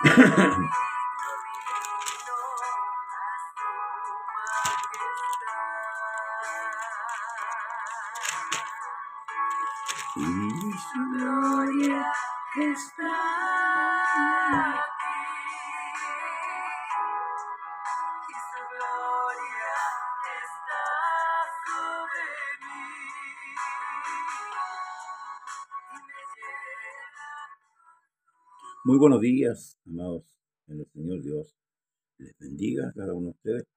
Y su gloria está aquí, y su gloria está sobre mí, y me llena. Muy buenos días, amados en el Señor. Dios les bendiga a cada uno de ustedes.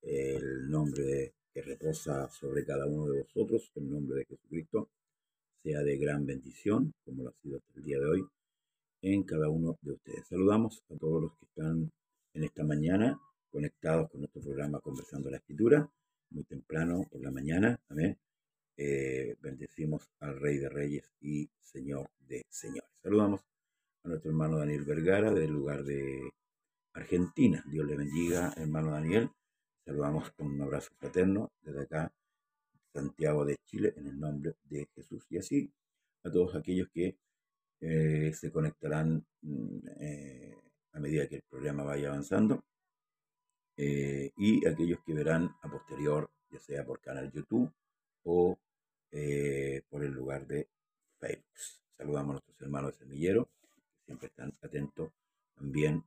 El nombre que reposa sobre cada uno de vosotros, el nombre de Jesucristo, sea de gran bendición, como lo ha sido hasta el día de hoy, en cada uno de ustedes. Saludamos a todos los que están en esta mañana conectados con nuestro programa Conversando la Escritura, muy temprano por la mañana. Amén. Bendecimos al Rey de Reyes y Señor de Señores. Saludamos a nuestro hermano Daniel Vergara, del lugar de Argentina. Dios le bendiga, hermano Daniel. Saludamos con un abrazo fraterno desde acá, Santiago de Chile, en el nombre de Jesús. Y así a todos aquellos que se conectarán a medida que el programa vaya avanzando, y aquellos que verán a posterior, ya sea por canal YouTube o por el lugar de Facebook. Saludamos a nuestros hermanos de Semillero, que siempre están atentos también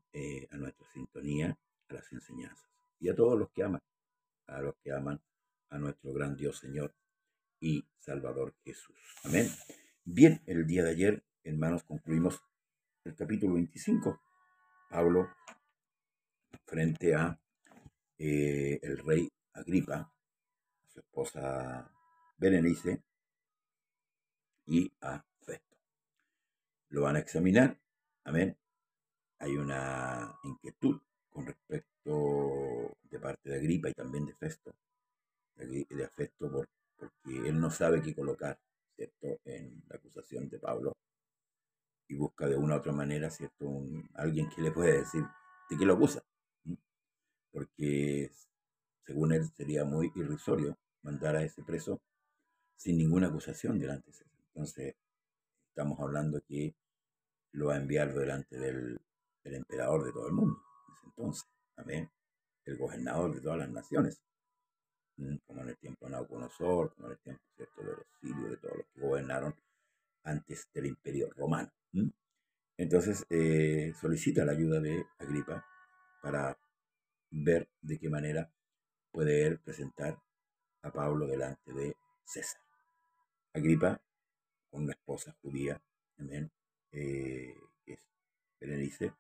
a nuestra sintonía, a las enseñanzas, y a todos los que aman, a nuestro gran Dios, Señor y Salvador Jesús. Amén. Bien, el día de ayer, hermanos, concluimos el capítulo 25. Pablo frente a el rey Agripa, a su esposa Berenice y a Festo. Lo van a examinar. Amén. Hay una inquietud con respecto de parte de Agripa y también de Festo, de Festo, porque él no sabe qué colocar, ¿cierto?, en la acusación de Pablo, y busca de una u otra manera, ¿cierto?, alguien que le puede decir de qué lo acusa, porque según él sería muy irrisorio mandar a ese preso sin ninguna acusación delante de él. Entonces estamos hablando que lo va a enviar delante del emperador de todo el mundo, en ese entonces, amén, el gobernador de todas las naciones, como en el tiempo de Nabucodonosor, como en el tiempo, ¿cierto?, de los sirios, de todos los que gobernaron antes del imperio romano. Entonces solicita la ayuda de Agripa para ver de qué manera puede él presentar a Pablo delante de César. Agripa, con una esposa judía, también, que es Berenice,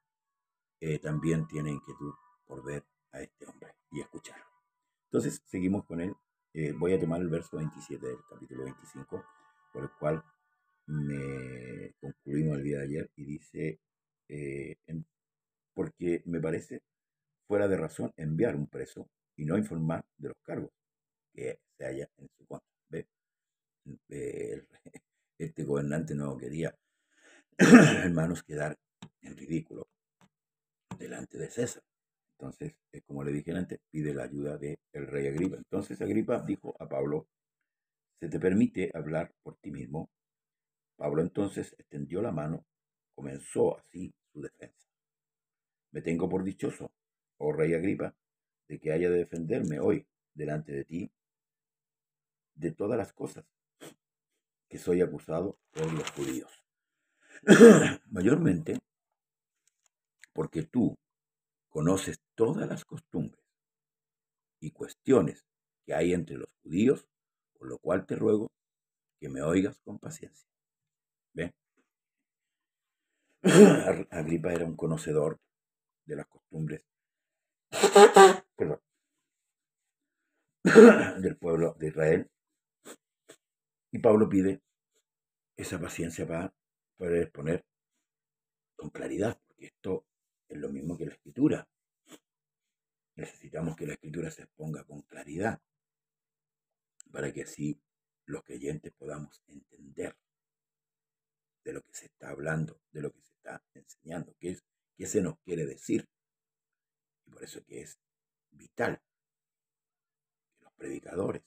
también tiene inquietud por ver a este hombre y escucharlo. Entonces seguimos con él. Voy a tomar el verso 27 del capítulo 25, por el cual me concluimos el día de ayer, y dice, porque me parece fuera de razón enviar un preso y no informar de los cargos que se halla en su contra. ¿Ve? Este gobernante no quería, hermanos, quedar en ridículo delante de César. Entonces, como le dije antes, pide la ayuda del rey Agripa. Entonces Agripa dijo a Pablo: ¿se te permite hablar por ti mismo? Pablo entonces extendió la mano, comenzó así su defensa. Me tengo por dichoso, oh rey Agripa, de que haya de defenderme hoy delante de ti de todas las cosas que soy acusado por los judíos. Mayormente porque tú conoces todas las costumbres y cuestiones que hay entre los judíos, por lo cual te ruego que me oigas con paciencia. ¿Ve? Agripa era un conocedor de las costumbres, perdón, del pueblo de Israel, y Pablo pide esa paciencia para poder exponer con claridad, porque esto es lo mismo que la escritura. Necesitamos que la escritura se exponga con claridad para que así los creyentes podamos entender de lo que se está hablando, de lo que se está enseñando, qué se nos quiere decir. Y por eso que es vital que los predicadores,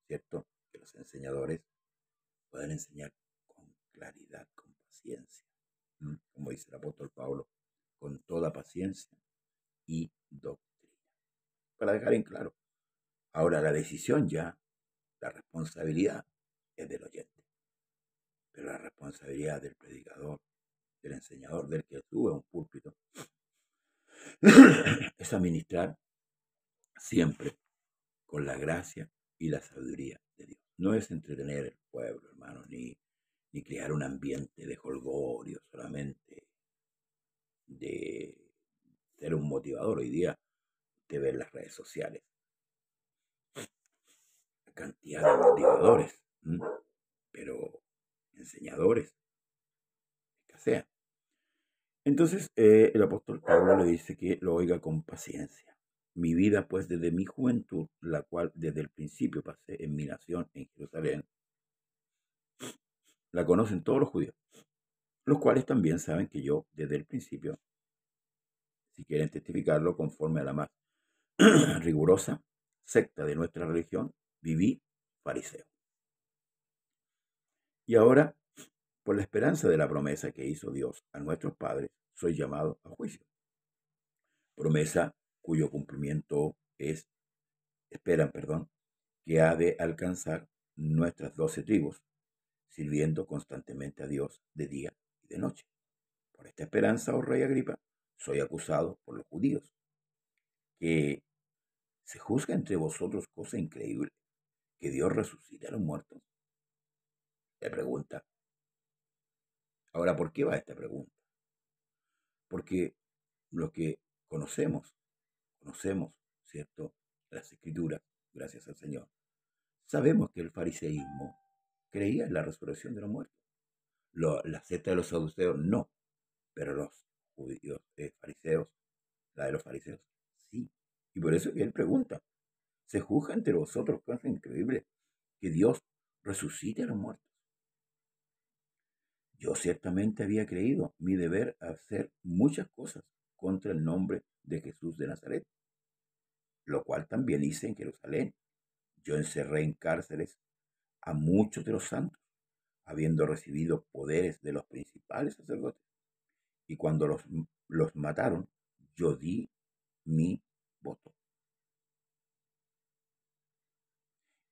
¿cierto?, que los enseñadores puedan enseñar con claridad, con paciencia, como dice el apóstol Pablo, con toda paciencia y doctrina. Para dejar en claro, ahora la decisión ya, la responsabilidad es del oyente, pero la responsabilidad del predicador, del enseñador, del que sube a un púlpito, es administrar siempre con la gracia y la sabiduría de Dios. No es entretener al pueblo, hermano, ni crear un ambiente de jolgorio, solamente de ser un motivador. Hoy día te ven las redes sociales, la cantidad de motivadores, pero enseñadores escasean. Entonces el apóstol Pablo le dice que lo oiga con paciencia. Mi vida, pues, desde mi juventud, la cual desde el principio pasé en mi nación, en Jerusalén, la conocen todos los judíos, los cuales también saben que yo, desde el principio, si quieren testificarlo conforme a la más rigurosa secta de nuestra religión, viví fariseo. Y ahora, por la esperanza de la promesa que hizo Dios a nuestros padres, soy llamado a juicio. Promesa cuyo cumplimiento esperan, que ha de alcanzar nuestras 12 tribus, sirviendo constantemente a Dios de día y de noche. Por esta esperanza, oh rey Agripa, soy acusado por los judíos, que se juzga entre vosotros cosa increíble, que Dios resucite a los muertos. Le pregunta. Ahora, ¿por qué va esta pregunta? Porque los que conocemos, ¿cierto?, las Escrituras, gracias al Señor, sabemos que el fariseísmo creía en la resurrección de los muertos. La secta de los saduceos no, pero los judíos fariseos, la de los fariseos, sí. Y por eso que él pregunta, ¿se juzga entre vosotros cosa increíble que Dios resucite a los muertos? Yo ciertamente había creído mi deber hacer muchas cosas contra el nombre de Jesús de Nazaret, lo cual también hice en Jerusalén. Yo encerré en cárceles a muchos de los santos, habiendo recibido poderes de los principales sacerdotes. Y cuando los mataron, yo di mi voto.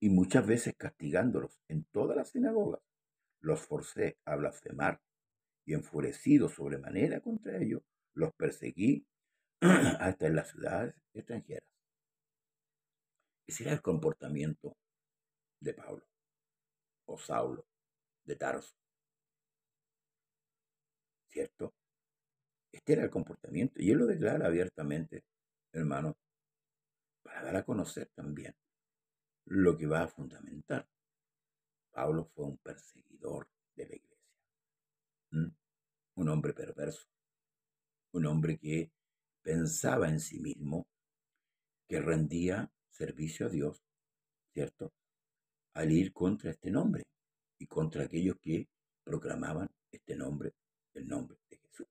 Y muchas veces castigándolos en todas las sinagogas, los forcé a blasfemar, y enfurecido sobremanera contra ellos, los perseguí hasta en las ciudades extranjeras. Ese era el comportamiento de Pablo o Saulo de Tarso, ¿cierto? Este era el comportamiento y él lo declara abiertamente, hermano, para dar a conocer también lo que va a fundamentar. Pablo fue un perseguidor de la iglesia, un hombre perverso, un hombre que pensaba en sí mismo, que rendía servicio a Dios, ¿cierto?, al ir contra este nombre y contra aquellos que proclamaban este nombre, el nombre de Jesús.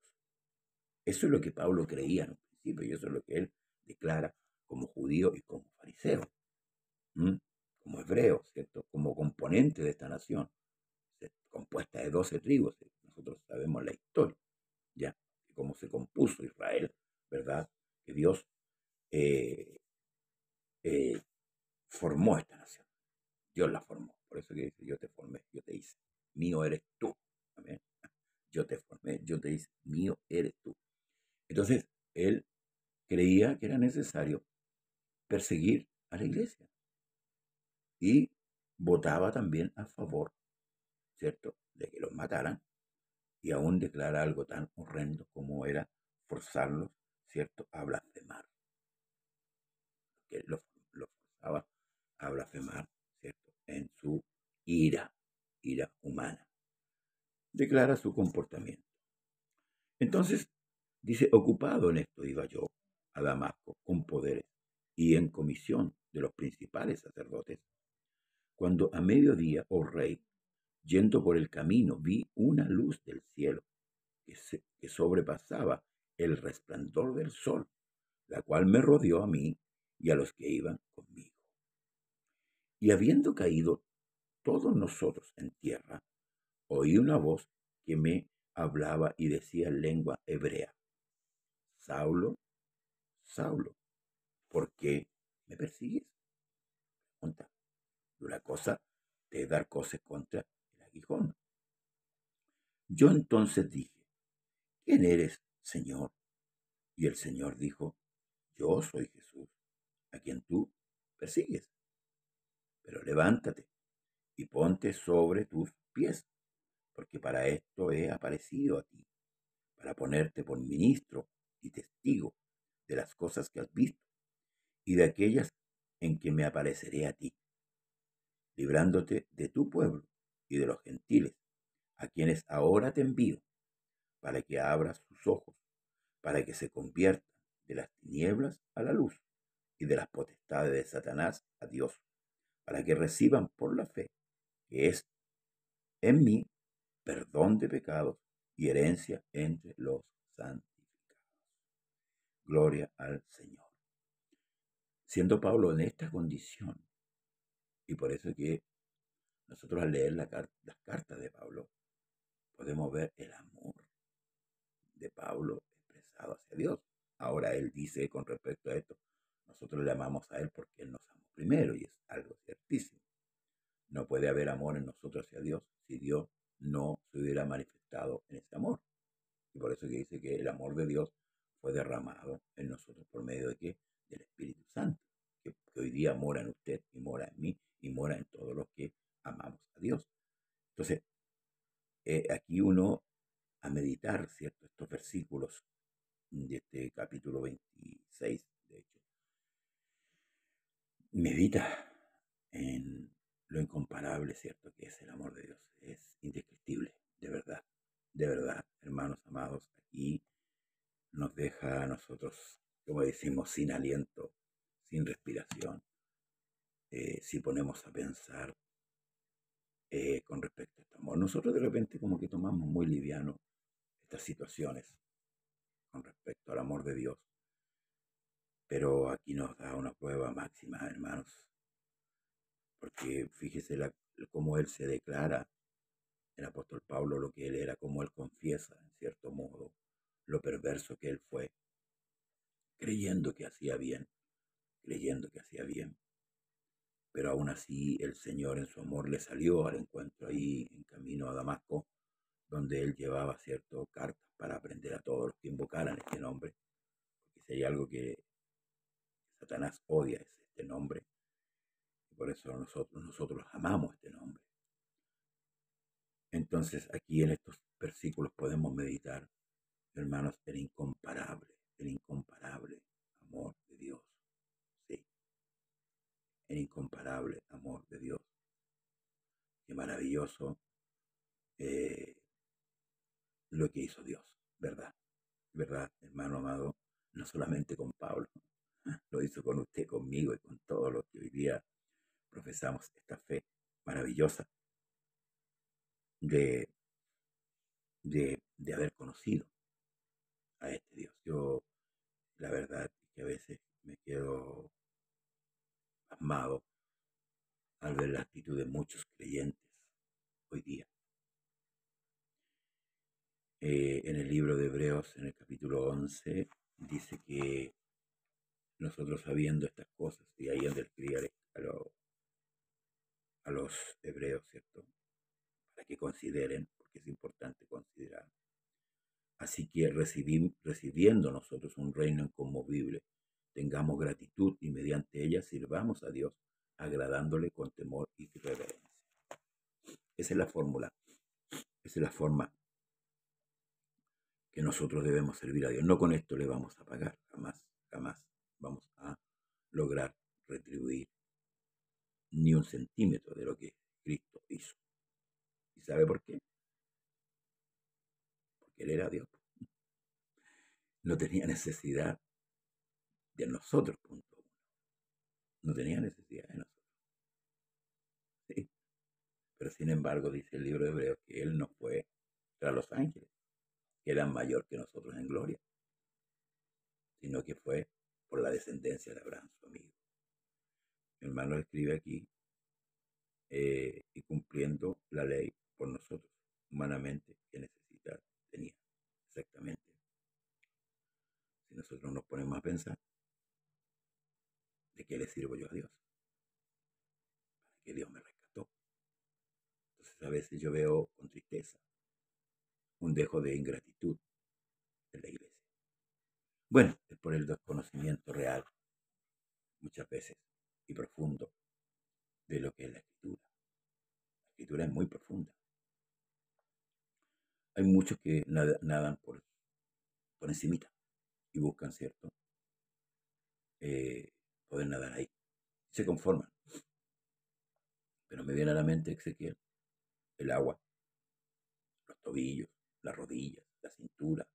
Eso es lo que Pablo creía en un principio y eso es lo que él declara como judío y como fariseo, como hebreo, ¿cierto?, como componente de esta nación, compuesta de 12 tribus. Nosotros sabemos la historia, ya, de cómo se compuso Israel, ¿verdad? Que Dios formó esta nación. Dios la formó. Por eso que dice, yo te formé, yo te hice. Mío eres tú. Amén. Yo te formé, yo te hice. Mío eres tú. Entonces, él creía que era necesario perseguir a la iglesia. Y votaba también a favor, ¿cierto?, de que los mataran. Y aún declara algo tan horrendo como era forzarlos, ¿cierto?, a blasfemar. Que los forzaba a blasfemar, ¿cierto?, en su ira humana. Declara su comportamiento. Entonces, dice, ocupado en esto iba yo a Damasco con poderes y en comisión de los principales sacerdotes, cuando a mediodía, oh rey, yendo por el camino, vi una luz del cielo que sobrepasaba el resplandor del sol, la cual me rodeó a mí y a los que iban conmigo. Y habiendo caído todos nosotros en tierra, oí una voz que me hablaba y decía en lengua hebrea, Saulo, Saulo, ¿por qué me persigues? Pregunta. Una cosa de dar cosas contra el aguijón. Yo entonces dije, ¿quién eres, Señor? Y el Señor dijo, yo soy Jesús, a quien tú persigues. Pero levántate y ponte sobre tus pies, porque para esto he aparecido a ti, para ponerte por ministro y testigo de las cosas que has visto y de aquellas en que me apareceré a ti, librándote de tu pueblo y de los gentiles, a quienes ahora te envío, para que abras sus ojos, para que se conviertan de las tinieblas a la luz y de las potestades de Satanás a Dios, para que reciban por la fe, que es en mí, perdón de pecados y herencia entre los santificados. Gloria al Señor. Siendo Pablo en esta condición, y por eso que nosotros al leer las cartas de Pablo, podemos ver el amor de Pablo expresado hacia Dios. Ahora él dice con respecto a esto, nosotros le amamos a él porque él nos amó primero, y es algo ciertísimo. No puede haber amor en nosotros hacia Dios si Dios no se hubiera manifestado en ese amor. Y por eso que dice que el amor de Dios fue derramado en nosotros por medio de qué? Del Espíritu Santo, que hoy día mora en usted y mora en mí y mora en todos los que amamos a Dios. Entonces, aquí uno a meditar, ¿cierto? Estos versículos de este capítulo 26, de hecho, medita en lo incomparable, ¿cierto? Que es el amor de Dios. Es indescriptible, de verdad, hermanos amados, aquí nos deja a nosotros, como decimos, sin aliento, sin respiración, si ponemos a pensar con respecto a este amor. Nosotros de repente como que tomamos muy liviano estas situaciones con respecto al amor de Dios, pero aquí nos da una prueba máxima, hermanos, porque fíjese cómo él se declara, el apóstol Pablo, lo que él era, cómo él confiesa, en cierto modo, lo perverso que él fue, creyendo que hacía bien, creyendo que hacía bien. Pero aún así el Señor en su amor le salió al encuentro ahí en camino a Damasco, donde él llevaba ciertas cartas para aprender a todos los que invocaran este nombre, porque si hay algo que Satanás odia es este nombre, y por eso nosotros amamos este nombre. Entonces aquí en estos versículos podemos meditar, hermanos, el incomparable amor de Dios. Sí, el incomparable amor de Dios. Qué maravilloso lo que hizo Dios, ¿verdad? ¿Verdad, hermano amado? No solamente con Pablo, lo hizo con usted, conmigo y con todos los que hoy día profesamos esta fe maravillosa de, de haber conocido a este Dios. Yo, la verdad, es que a veces me quedo pasmado al ver la actitud de muchos creyentes hoy día. En el libro de Hebreos, en el capítulo 11, dice que nosotros sabiendo estas cosas, y ahí es donde escribía a los hebreos, ¿cierto? Para que consideren, porque es importante considerar. Así que recibiendo nosotros un reino inconmovible, tengamos gratitud y mediante ella sirvamos a Dios, agradándole con temor y reverencia. Esa es la fórmula, esa es la forma que nosotros debemos servir a Dios. No con esto le vamos a pagar, jamás, jamás vamos a lograr retribuir ni un centímetro de lo que Cristo hizo. ¿Y sabe por qué? Porque Él era Dios. No tenía necesidad de nosotros, punto uno. No tenía necesidad de nosotros. ¿Sí? Pero sin embargo, dice el libro de Hebreos que Él no fue tras los ángeles, que eran mayor que nosotros en gloria, sino que fue por la descendencia de Abraham, su amigo. Mi hermano escribe aquí, y cumpliendo la ley por nosotros, humanamente, qué necesidad tenía exactamente, sirvo yo a Dios? ¿Para qué Dios me rescató? Entonces a veces yo veo con tristeza un dejo de ingratitud en la iglesia. Bueno, es por el desconocimiento real, muchas veces, y profundo, de lo que es la escritura. La escritura es muy profunda. Hay muchos que nadan por encimita y buscan, ¿cierto? Poder nadar ahí. Se conforman. Pero me viene a la mente Ezequiel, el agua, los tobillos, las rodillas, la cintura,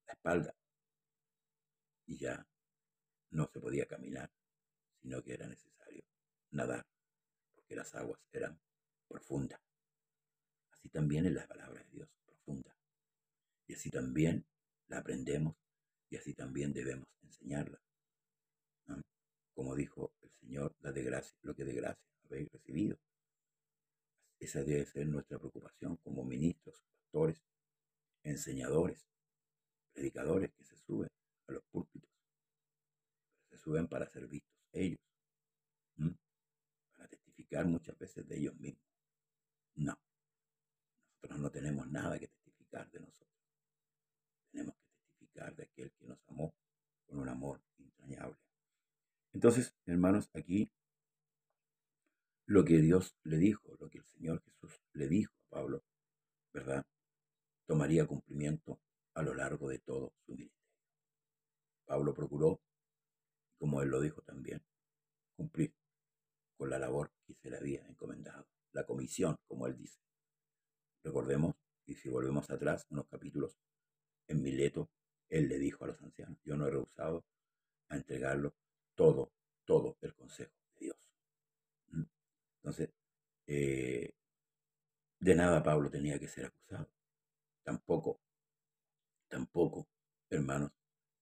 la espalda. Y ya no se podía caminar, sino que era necesario nadar, porque las aguas eran profundas. Así también es la palabra de Dios, profunda. Y así también la aprendemos y así también debemos enseñarla, ¿no? Como dijo el Señor, la de gracia, lo que de gracia habéis recibido. Esa debe ser nuestra preocupación como ministros, pastores, enseñadores, predicadores que se suben a los púlpitos. Se suben para ser vistos ellos, ¿m? Para testificar muchas veces de ellos mismos. No, nosotros no tenemos nada que testificar de nosotros. Tenemos que testificar de aquel que nos amó con un amor entrañable. Entonces, hermanos, aquí lo que Dios le dijo, lo que el Señor Jesús le dijo a Pablo, ¿verdad? Tomaría cumplimiento a lo largo de todo su ministerio. Pablo procuró, como él lo dijo también, cumplir con la labor que se le había encomendado, la comisión, como él dice. Recordemos, y si volvemos atrás, unos capítulos en Mileto, él le dijo a los ancianos, yo no he rehusado a entregarlo todo el consejo de Dios. Entonces, de nada Pablo tenía que ser acusado. Tampoco, hermanos,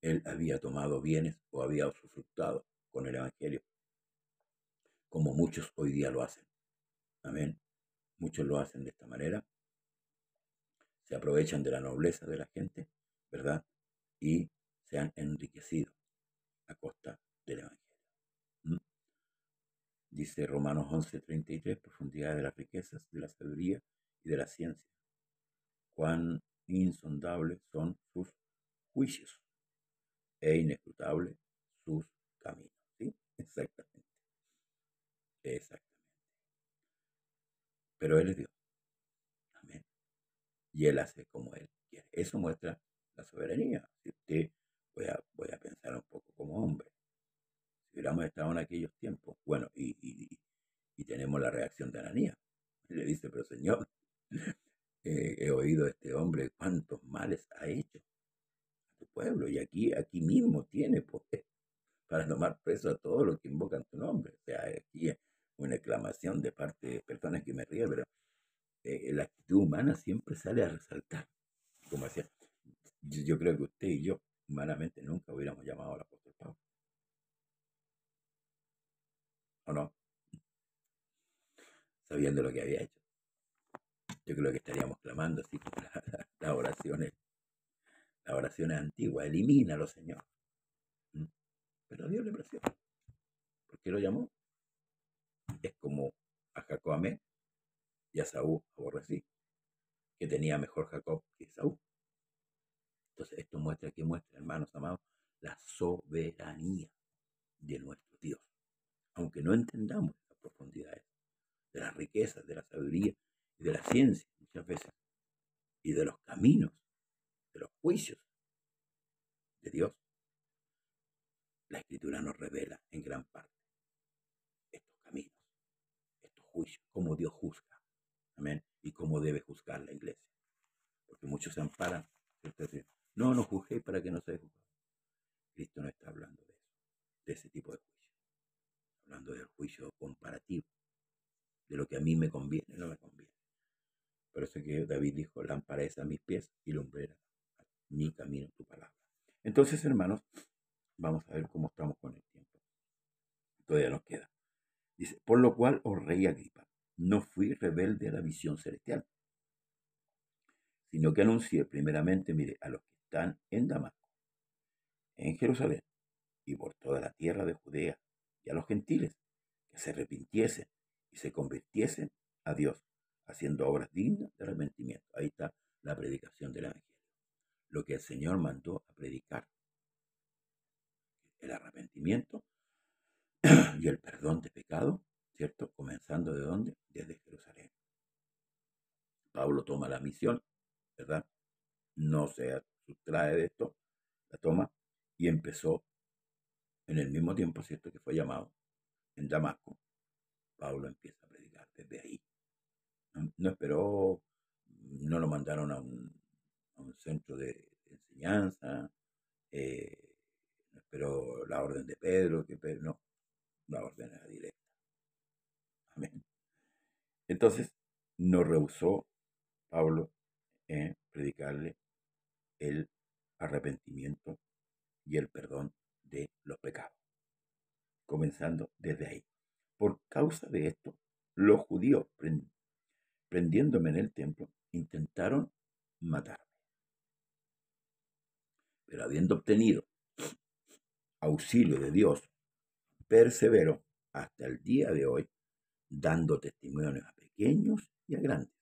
él había tomado bienes o había usufructuado con el Evangelio, como muchos hoy día lo hacen. Amén. Muchos lo hacen de esta manera. Se aprovechan de la nobleza de la gente, ¿verdad? Y se han enriquecido a costa del Evangelio. ¿Mm? Dice Romanos 11:33, profundidad de las riquezas, de la sabiduría y de la ciencia. Cuán insondables son sus juicios e inescrutables sus caminos. ¿Sí? Exactamente. Exactamente. Pero Él es Dios. Amén. Y Él hace como Él quiere. Eso muestra la soberanía. Si usted, voy a pensar un poco como hombre. Si hubiéramos estado en aquellos tiempos, bueno, y tenemos la reacción de Ananías. Le dice, pero Señor, he oído a este hombre cuántos males ha hecho a tu pueblo, y aquí mismo tiene poder para tomar preso a todos los que invocan tu nombre. O sea, aquí es una exclamación de parte de personas que me ríen, pero la actitud humana siempre sale a resaltar. Como decía, yo creo que usted y yo, humanamente, nunca hubiéramos llamado al apóstol Pablo, ¿o no? Sabiendo lo que había hecho. Yo creo que estaríamos clamando así como las oraciones antiguas, elimínalo, Señor. ¿Mm? Pero Dios le plació. ¿Por qué lo llamó? Es como a Jacob amé y a Saúl aborrecí, que tenía mejor Jacob que Saúl. Entonces esto muestra, hermanos amados, la soberanía de nuestro Dios. Aunque no entendamos las profundidades de las riquezas, de la sabiduría y de la ciencia muchas veces, y de los caminos, de los juicios de Dios, la Escritura nos revela en gran parte estos caminos, estos juicios, cómo Dios juzga, amén, y cómo debe juzgar la iglesia. Porque muchos se amparan, ¿cierto? No juzguéis para que no seáis juzgados. Cristo no está hablando de eso, de ese tipo de juicio. Hablando del juicio comparativo, de lo que a mí me conviene y no me conviene. Por eso que David dijo, lámpara es a mis pies y lumbrera a mi camino tu palabra. Entonces, hermanos, vamos a ver cómo estamos con el tiempo. Todavía nos queda. Dice, por lo cual, oh rey Agripa, no fui rebelde a la visión celestial, sino que anuncié primeramente, mire, a los que están en Damasco, en Jerusalén y por toda la tierra de Judea y a los gentiles, que se arrepintiesen y se convirtiesen a Dios, haciendo obras dignas de arrepentimiento. Ahí está la predicación del Evangelio. Lo que el Señor mandó a predicar, el arrepentimiento y el perdón de pecado, ¿cierto? Comenzando ¿de dónde? Desde Jerusalén. Pablo toma la misión, ¿verdad? No se sustrae de esto, la toma y empezó en el mismo tiempo, ¿cierto? Que fue llamado en Damasco. Pablo empieza a predicar desde ahí. No esperó, no lo mandaron a un centro de enseñanza, no esperó la orden de Pedro, no, la orden era directa. Amén. Entonces, no rehusó Pablo en predicarle el arrepentimiento y el perdón de los pecados, comenzando desde ahí. Por causa de esto, los judíos, prendiéndome en el templo, intentaron matarme. Pero habiendo obtenido auxilio de Dios, persevero hasta el día de hoy, dando testimonios a pequeños y a grandes,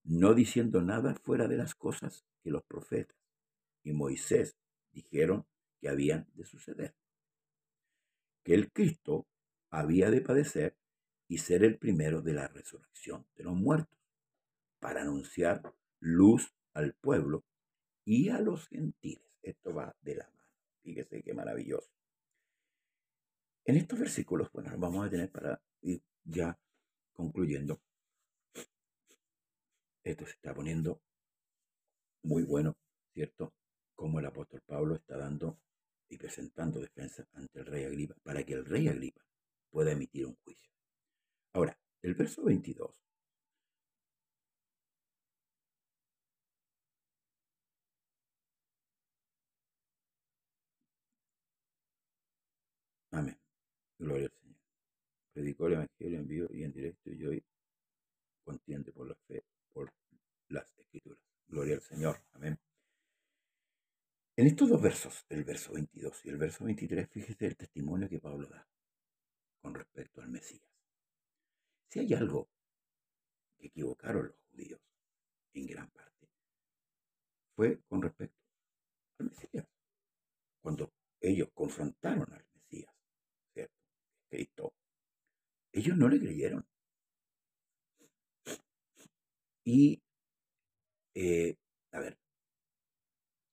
no diciendo nada fuera de las cosas que los profetas y Moisés dijeron que habían de suceder. Que el Cristo había de padecer y ser el primero de la resurrección de los muertos, para anunciar luz al pueblo y a los gentiles. Esto va de la mano. Fíjese qué maravilloso. En estos versículos, bueno, los vamos a tener para ir ya concluyendo. Esto se está poniendo muy bueno, ¿cierto? Como el apóstol Pablo está dando y presentando defensa ante el rey Agripa, para que el rey Agripa pueda emitir un juicio. Ahora, el verso 22. Amén. Gloria al Señor. Predicó el Evangelio en vivo y en directo y hoy contiende por la fe, por las Escrituras. Gloria al Señor. Amén. En estos dos versos, el verso 22 y el verso 23, fíjese el testimonio que Pablo da con respecto al Mesías. Si hay algo que equivocaron los judíos en gran parte, fue con respecto al Mesías. Cuando ellos confrontaron al Mesías, ¿cierto? Cristo, ellos no le creyeron. Y, a ver,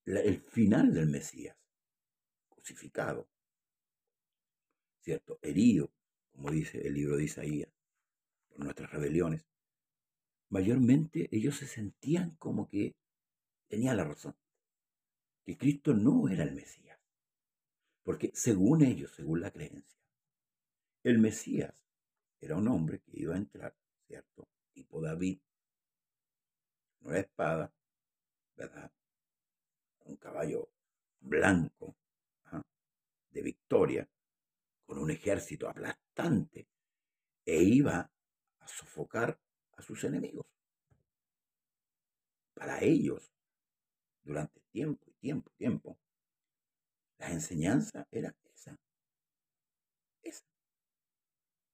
el final del Mesías, crucificado, ¿cierto? Herido, como dice el libro de Isaías, por nuestras rebeliones, mayormente ellos se sentían como que tenían la razón, que Cristo no era el Mesías, porque según ellos, según la creencia, el Mesías era un hombre que iba a entrar, ¿cierto? Tipo David, una espada, ¿verdad? Un caballo blanco, ¿ah? De victoria, con un ejército aplastante, e iba a sofocar a sus enemigos. Para ellos, durante tiempo, la enseñanza era esa.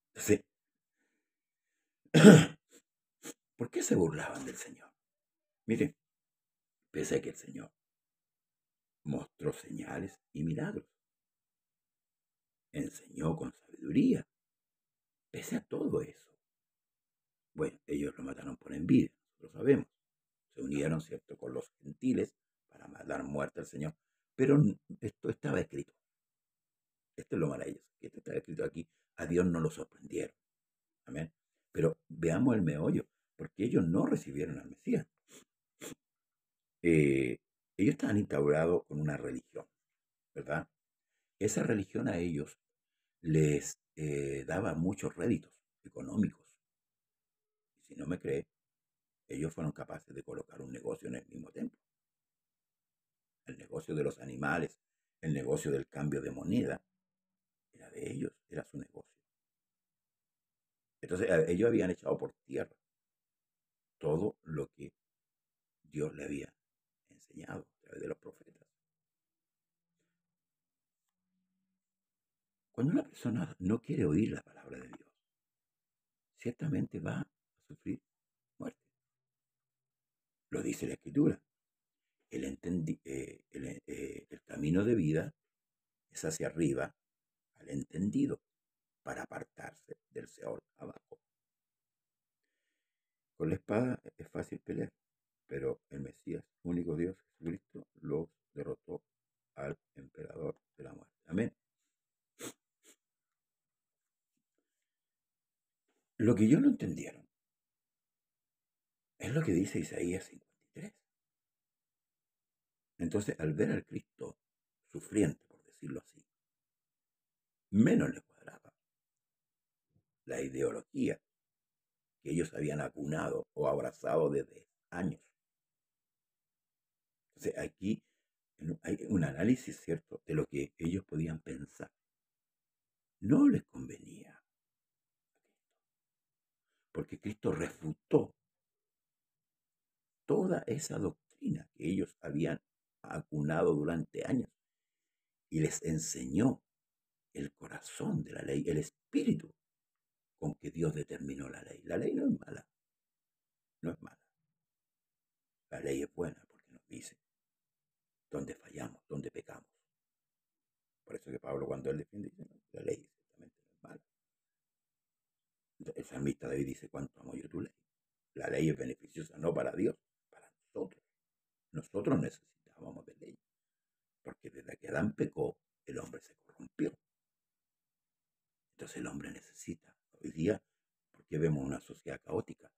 Entonces, ¿por qué se burlaban del Señor? Miren, pese a que el Señor mostró señales y milagros, enseñó con sabiduría, pese a todo eso. Bueno, ellos lo mataron por envidia, lo sabemos. Se unieron, ¿cierto?, con los gentiles para dar muerte al Señor. Pero esto estaba escrito. Esto es lo maravilloso. Esto está escrito aquí. A Dios no lo sorprendieron. Amén. Pero veamos el meollo. Porque ellos no recibieron al Mesías. Ellos estaban instaurados con una religión, ¿verdad? Esa religión a ellos les daba muchos réditos económicos. Y si no me cree, ellos fueron capaces de colocar un negocio en el mismo templo. El negocio de los animales, el negocio del cambio de moneda, era de ellos, era su negocio. Entonces ellos habían echado por tierra todo lo que Dios le había enseñado a través de los profetas. Cuando una persona no quiere oír la palabra de Dios, ciertamente va a sufrir muerte. Lo dice la Escritura. El camino de vida es hacia arriba al entendido para apartarse del Seol abajo. Con la espada es fácil pelear, pero el Mesías, único Dios, Jesucristo, los derrotó al emperador de la muerte. Amén. Lo que ellos no entendieron es lo que dice Isaías 53. Entonces, al ver al Cristo sufriente, por decirlo así, menos les cuadraba la ideología que ellos habían acunado o abrazado desde años. Entonces, aquí hay un análisis, ¿cierto?, de lo que ellos podían pensar. No les convenía, porque Cristo refutó toda esa doctrina que ellos habían acunado durante años y les enseñó el corazón de la ley, el espíritu con que Dios determinó la ley. La ley no es mala, no es mala. La ley es buena porque nos dice dónde fallamos, dónde pecamos. Por eso que Pablo, cuando él defiende, dice, no, la ley ciertamente no es mala. El salmista David dice, ¿cuánto amo yo tu ley? La ley es beneficiosa no para Dios, para nosotros. Nosotros necesitábamos de ley, porque desde que Adán pecó, el hombre se corrompió. Entonces el hombre necesita. Hoy día, ¿por qué vemos una sociedad caótica?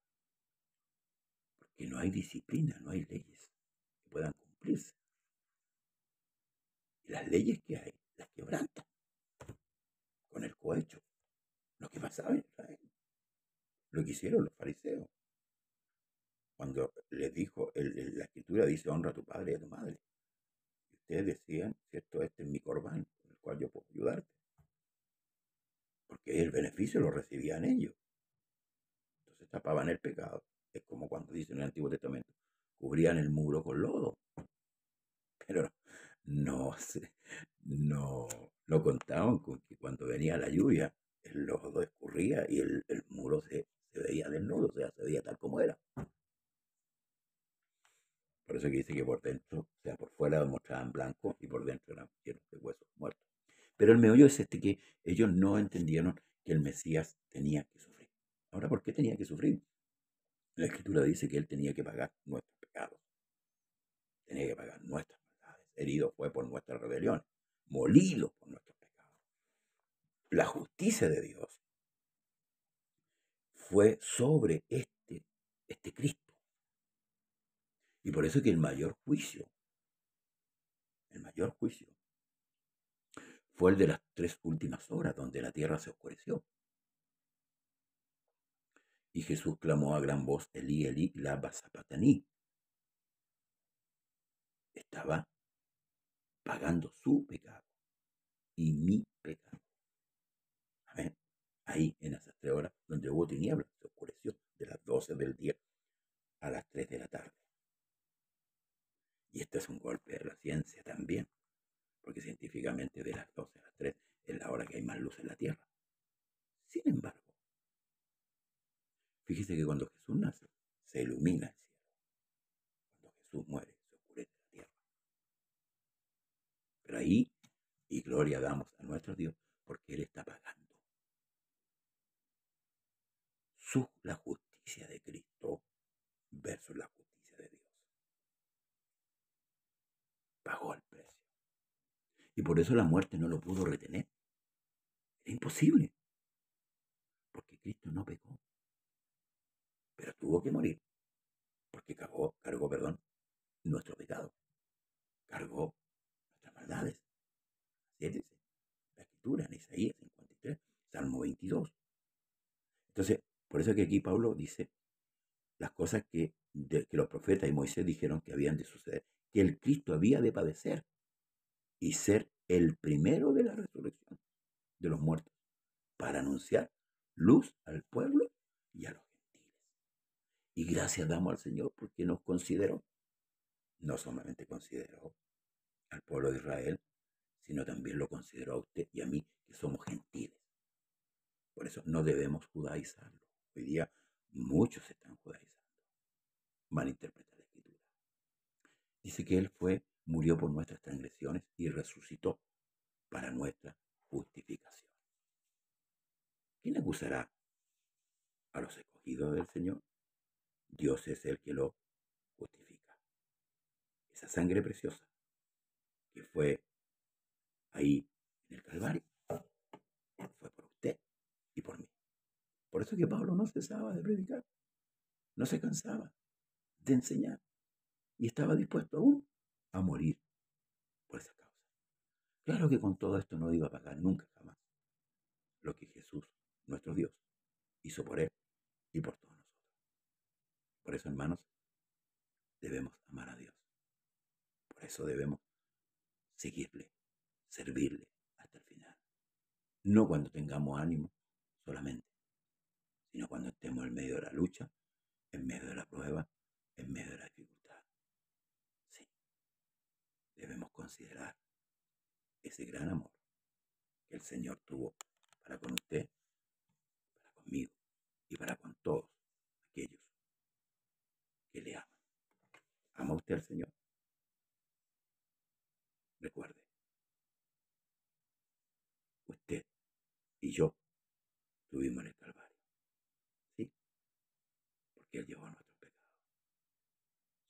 Porque no hay disciplina, no hay leyes que puedan cumplirse. Y las leyes que hay, las quebrantan con el cohecho. Lo que pasaba en Israel, lo que hicieron los fariseos. Cuando les dijo, la escritura dice, honra a tu padre y a tu madre. Y ustedes decían, cierto, este es mi corbán, con el cual yo puedo ayudarte. Porque el beneficio lo recibían ellos. Entonces tapaban el pecado. Es como cuando dice en el Antiguo Testamento, cubrían el muro con lodo. Pero no, no contaban con que cuando venía la lluvia, el lodo escurría y el muro se veía desnudo, o sea, se veía tal como era. Por eso que dice que por dentro, o sea, por fuera mostraban blanco y por dentro eran llenos de huesos muertos. Pero el meollo es este, que ellos no entendieron que el Mesías tenía que sufrir. Ahora, ¿por qué tenía que sufrir? La Escritura dice que él tenía que pagar nuestros pecados, tenía que pagar nuestras maldades. Herido fue por nuestras rebeliones, molido por nuestros pecados. La justicia de Dios fue sobre este Cristo. Y por eso que el mayor juicio fue el de las 3 últimas horas, donde la tierra se oscureció. Y Jesús clamó a gran voz, Elí, Elí, lama sabactani. Estaba pagando su pecado y mi pecado. Amén. Ahí, en esas 3 horas, donde hubo tinieblas, se oscureció de las 12 del día a las 3 de la tarde. Y este es un golpe de la ciencia también, porque científicamente de las 12 a las 3 es la hora que hay más luz en la Tierra. Sin embargo, fíjese que cuando Jesús nace, se ilumina el cielo. Cuando Jesús muere, se oscurece la tierra. Pero ahí, y gloria damos a nuestro Dios, porque Él está pagando la justicia de Cristo versus la justicia de Dios. Pagó el precio. Y por eso la muerte no lo pudo retener. Era imposible. Porque Cristo no pecó. Pero tuvo que morir. Porque cargó, nuestro pecado. Cargó nuestras maldades. Así dice la Escritura en Isaías 53, Salmo 22. Entonces, por eso que aquí Pablo dice las cosas que los profetas y Moisés dijeron que habían de suceder, que el Cristo había de padecer y ser el primero de la resurrección de los muertos, para anunciar luz al pueblo y a los gentiles. Y gracias damos al Señor porque nos consideró, no solamente consideró al pueblo de Israel, sino también lo consideró a usted y a mí, que somos gentiles. Por eso no debemos judaizarlo. Hoy día muchos se están judaizando. Malinterpretan la Escritura. Dice que Él murió por nuestras transgresiones y resucitó para nuestra justificación. ¿Quién acusará a los escogidos del Señor? Dios es el que lo justifica. Esa sangre preciosa que fue ahí en el Calvario fue por usted y por mí. Por eso que Pablo no cesaba de predicar, no se cansaba de enseñar y estaba dispuesto aún a morir por esa causa. Claro que con todo esto no iba a pagar nunca jamás lo que Jesús, nuestro Dios, hizo por él y por todos nosotros. Por eso, hermanos, debemos amar a Dios. Por eso debemos seguirle, servirle hasta el final. No cuando tengamos ánimo solamente, sino cuando estemos en medio de la lucha, en medio de la prueba, en medio de la dificultad. Sí, debemos considerar ese gran amor que el Señor tuvo para con usted, para conmigo y para con todos aquellos que le aman. ¿Ama usted al Señor? Recuerde, usted y yo estuvimos en el Calvario. Sí, porque Él llevó nuestros pecados.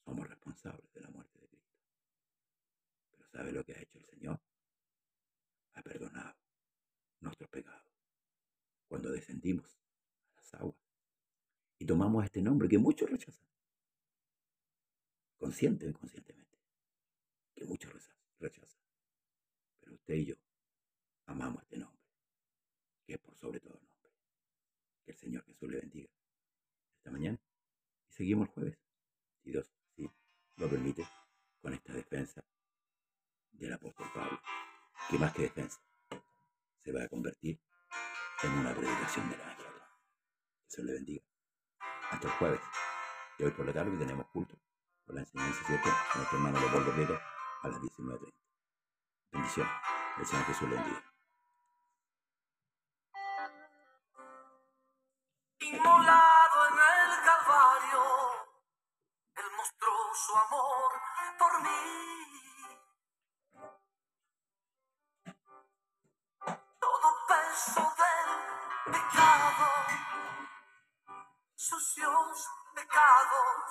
Somos responsables de la muerte de Cristo. Pero ¿sabe lo que ha hecho el Señor? Ha perdonado nuestros pecados cuando descendimos a las aguas y tomamos este nombre que muchos rechazan, consciente o inconscientemente, que muchos rechazan. Pero usted y yo amamos este nombre, que es por sobre todo nombre. Que el Señor Jesús le bendiga esta mañana y seguimos el jueves, si Dios sí lo permite, con esta defensa del apóstol Pablo, que más que defensa se va a convertir en una predicación del Evangelio. Que Dios le bendiga. Hasta el jueves. Y hoy por la tarde tenemos culto por la enseñanza, ¿cierto? Nuestro hermano Leopoldo Prieto a las 19:30. Bendiciones. El Señor Jesús le bendiga. Inmolado en el Calvario, Él mostró su amor por mí. Todo peso del pecado, sucios pecados,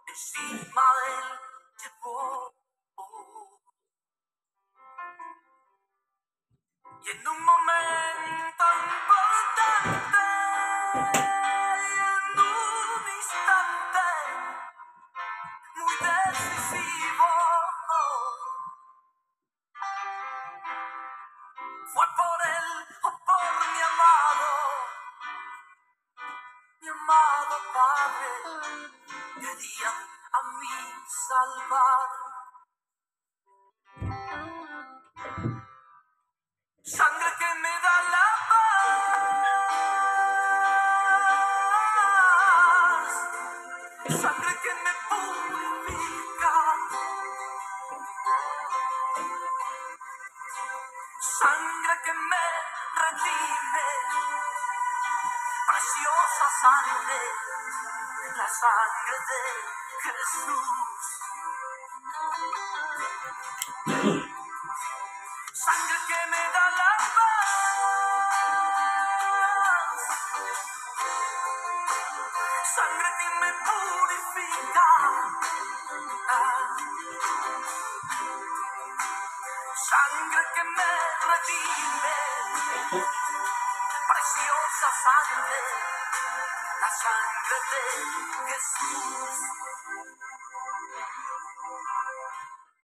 encima Él llevó. Y en un momento importante, en un instante muy decisivo, fue por él o por mi amado Padre, querían a mí salvar. Sangre que me da la paz, sangre que me purifica, sangre que me redime, preciosa sangre, la sangre de Jesús. Sangre que me da la paz, sangre que me purifica, sangre que me redime, preciosa sangre, la sangre de Jesús.